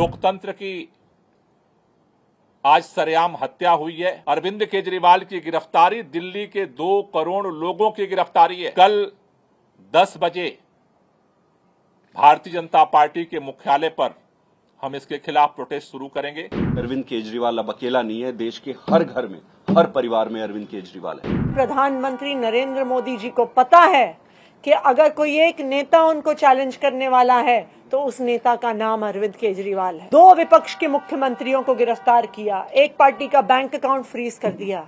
लोकतंत्र की आज सरेआम हत्या हुई है। अरविंद केजरीवाल की गिरफ्तारी दिल्ली के 2 करोड़ लोगों की गिरफ्तारी है। कल 10 बजे भारतीय जनता पार्टी के मुख्यालय पर हम इसके खिलाफ प्रोटेस्ट शुरू करेंगे। अरविंद केजरीवाल अब अकेला नहीं है, देश के हर घर में, हर परिवार में अरविंद केजरीवाल है। प्रधानमंत्री नरेंद्र मोदी जी को पता है कि अगर कोई एक नेता उनको चैलेंज करने वाला है तो उस नेता का नाम अरविंद केजरीवाल है। 2 विपक्ष के मुख्यमंत्रियों को गिरफ्तार किया, एक पार्टी का बैंक अकाउंट फ्रीज कर दिया।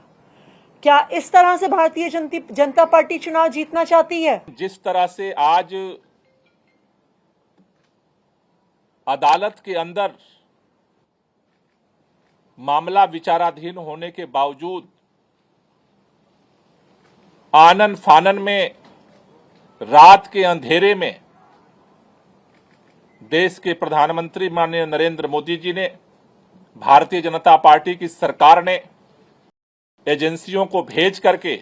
क्या इस तरह से भारतीय जनता पार्टी चुनाव जीतना चाहती है? जिस तरह से आज अदालत के अंदर मामला विचाराधीन होने के बावजूद आनन फानन में रात के अंधेरे में देश के प्रधानमंत्री माननीय नरेंद्र मोदी जी ने, भारतीय जनता पार्टी की सरकार ने एजेंसियों को भेज करके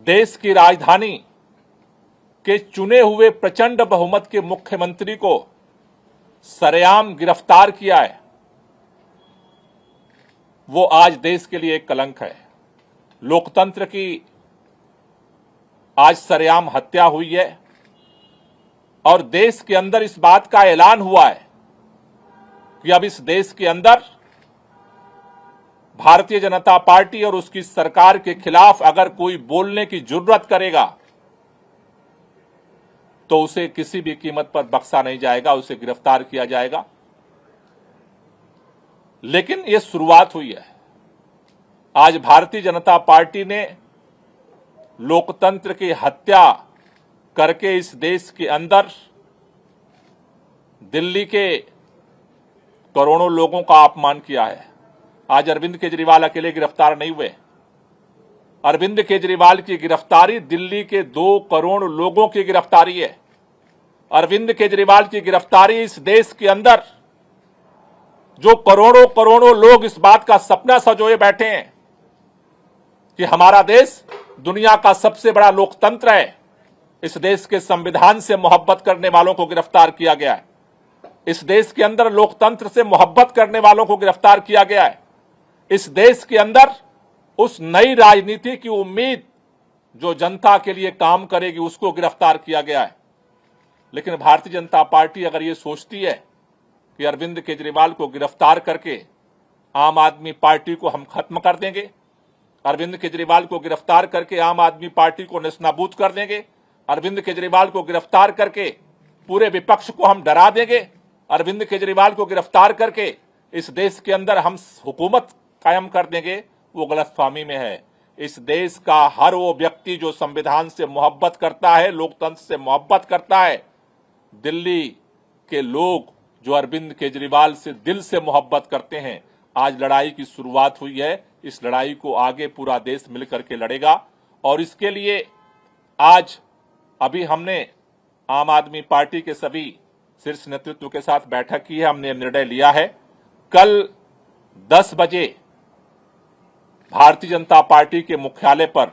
देश की राजधानी के चुने हुए प्रचंड बहुमत के मुख्यमंत्री को सरेआम गिरफ्तार किया है, वो आज देश के लिए एक कलंक है। लोकतंत्र की आज सरेआम हत्या हुई है और देश के अंदर इस बात का ऐलान हुआ है कि अब इस देश के अंदर भारतीय जनता पार्टी और उसकी सरकार के खिलाफ अगर कोई बोलने की जुर्रत करेगा तो उसे किसी भी कीमत पर बख्शा नहीं जाएगा, उसे गिरफ्तार किया जाएगा। लेकिन यह शुरुआत हुई है। आज भारतीय जनता पार्टी ने लोकतंत्र की हत्या करके इस देश के अंदर दिल्ली के करोड़ों लोगों का अपमान किया है। आज अरविंद केजरीवाल अकेले गिरफ्तार नहीं हुए। अरविंद केजरीवाल की गिरफ्तारी दिल्ली के 2 करोड़ लोगों की गिरफ्तारी है। अरविंद केजरीवाल की गिरफ्तारी इस देश के अंदर जो करोड़ों करोड़ों लोग इस बात का सपना सजोए बैठे हैं कि हमारा देश दुनिया का सबसे बड़ा लोकतंत्र है, इस देश के संविधान से मोहब्बत करने वालों को गिरफ्तार किया गया है। इस देश के अंदर लोकतंत्र से मोहब्बत करने वालों को गिरफ्तार किया गया है। इस देश के अंदर उस नई राजनीति की उम्मीद जो जनता के लिए काम करेगी उसको गिरफ्तार किया गया है। लेकिन भारतीय जनता पार्टी अगर ये सोचती है कि अरविंद केजरीवाल को गिरफ्तार करके आम आदमी पार्टी को हम खत्म कर देंगे, अरविंद केजरीवाल को गिरफ्तार करके आम आदमी पार्टी को नेस्तनाबूद कर देंगे, अरविंद केजरीवाल को गिरफ्तार करके पूरे विपक्ष को हम डरा देंगे, अरविंद केजरीवाल को गिरफ्तार करके इस देश के अंदर हम हुकूमत कायम कर देंगे, वो गलतफहमी में है। इस देश का हर वो व्यक्ति जो संविधान से मोहब्बत करता है, लोकतंत्र से मोहब्बत करता है, दिल्ली के लोग जो अरविंद केजरीवाल से दिल से मोहब्बत करते हैं, आज लड़ाई की शुरुआत हुई है। इस लड़ाई को आगे पूरा देश मिलकर के लड़ेगा और इसके लिए आज अभी हमने आम आदमी पार्टी के सभी शीर्ष नेतृत्व के साथ बैठक की है। हमने निर्णय लिया है कल 10 बजे भारतीय जनता पार्टी के मुख्यालय पर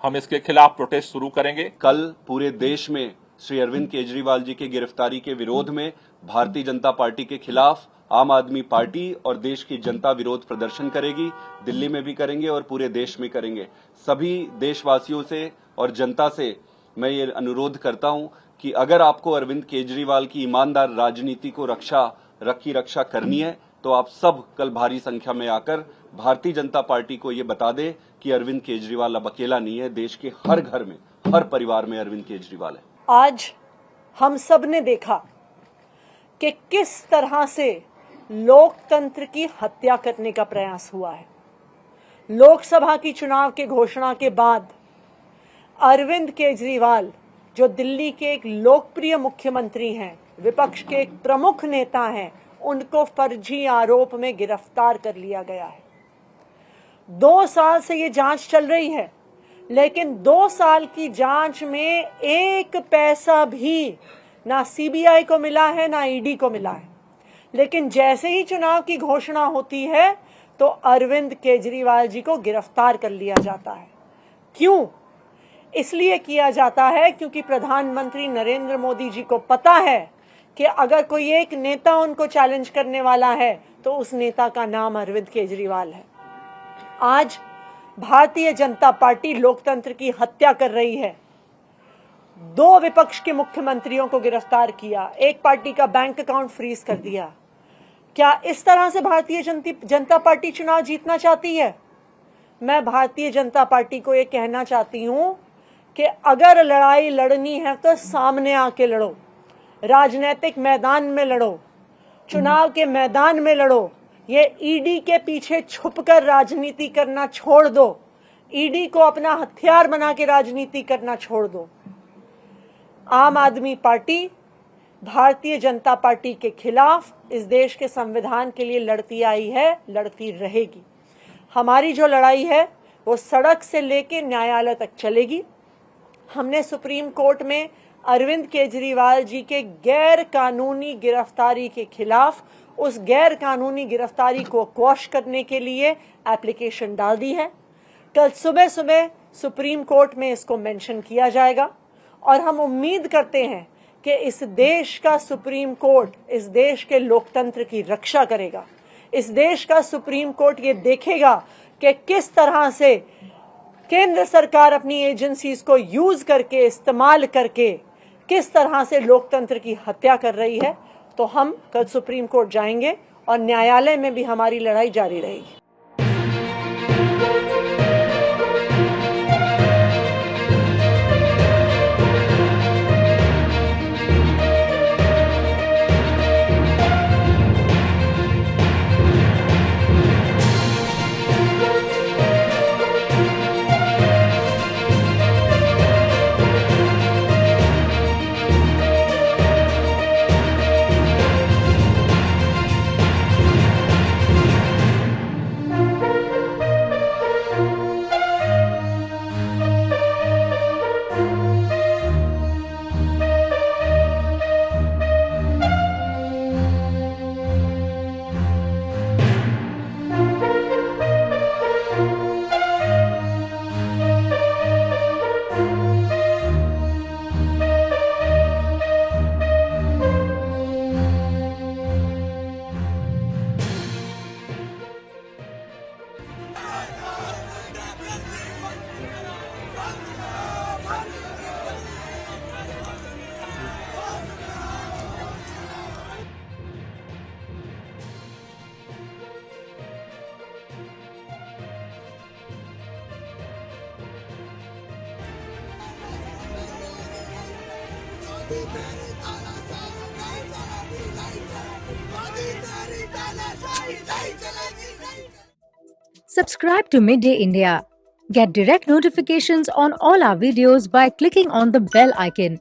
हम इसके खिलाफ प्रोटेस्ट शुरू करेंगे। कल पूरे देश में श्री अरविंद केजरीवाल जी की गिरफ्तारी के विरोध में भारतीय जनता पार्टी के खिलाफ आम आदमी पार्टी और देश की जनता विरोध प्रदर्शन करेगी। दिल्ली में भी करेंगे और पूरे देश में करेंगे। सभी देशवासियों से और जनता से मैं ये अनुरोध करता हूं कि अगर आपको अरविंद केजरीवाल की ईमानदार राजनीति को रक्षा करनी है तो आप सब कल भारी संख्या में आकर भारतीय जनता पार्टी को ये बता दें कि अरविंद केजरीवाल अब अकेला नहीं है, देश के हर घर में, हर परिवार में अरविंद केजरीवाल है। आज हम सब ने देखा कि किस तरह से लोकतंत्र की हत्या करने का प्रयास हुआ है। लोकसभा की चुनाव के घोषणा के बाद अरविंद केजरीवाल जो दिल्ली के एक लोकप्रिय मुख्यमंत्री हैं, विपक्ष के एक प्रमुख नेता हैं, उनको फर्जी आरोप में गिरफ्तार कर लिया गया है। 2 साल से ये जांच चल रही है, लेकिन 2 साल की जांच में 1 पैसा भी ना सीबीआई को मिला है ना ईडी को मिला है। लेकिन जैसे ही चुनाव की घोषणा होती है तो अरविंद केजरीवाल जी को गिरफ्तार कर लिया जाता है। क्यों? इसलिए किया जाता है क्योंकि प्रधानमंत्री नरेंद्र मोदी जी को पता है कि अगर कोई एक नेता उनको चैलेंज करने वाला है तो उस नेता का नाम अरविंद केजरीवाल है। आज भारतीय जनता पार्टी लोकतंत्र की हत्या कर रही है। 2 विपक्ष के मुख्यमंत्रियों को गिरफ्तार किया, एक पार्टी का बैंक अकाउंट फ्रीज कर दिया। क्या इस तरह से भारतीय जनता पार्टी चुनाव जीतना चाहती है? मैं भारतीय जनता पार्टी को ये कहना चाहती हूं कि अगर लड़ाई लड़नी है तो सामने आके लड़ो, राजनीतिक मैदान में लड़ो, चुनाव के मैदान में लड़ो। ये ईडी के पीछे छुपकर राजनीति करना छोड़ दो, ईडी को अपना हथियार बना के राजनीति करना छोड़ दो। आम आदमी पार्टी भारतीय जनता पार्टी के खिलाफ इस देश के संविधान के लिए लड़ती आई है, लड़ती रहेगी। हमारी जो लड़ाई है वो सड़क से लेके न्यायालय तक चलेगी। हमने सुप्रीम कोर्ट में अरविंद केजरीवाल जी के गैर कानूनी गिरफ्तारी के खिलाफ उस गैर कानूनी गिरफ्तारी को क्वॉश करने के लिए एप्लीकेशन डाल दी है। कल सुबह सुबह सुप्रीम कोर्ट में इसको मेंशन किया जाएगा और हम उम्मीद करते हैं कि इस देश का सुप्रीम कोर्ट इस देश के लोकतंत्र की रक्षा करेगा। इस देश का सुप्रीम कोर्ट ये देखेगा कि किस तरह से केंद्र सरकार अपनी एजेंसीज को यूज करके, इस्तेमाल करके किस तरह से लोकतंत्र की हत्या कर रही है। तो हम कल सुप्रीम कोर्ट जाएंगे और न्यायालय में भी हमारी लड़ाई जारी रहेगी। Subscribe to Midday India. Get direct notifications on all our videos by clicking on the bell icon.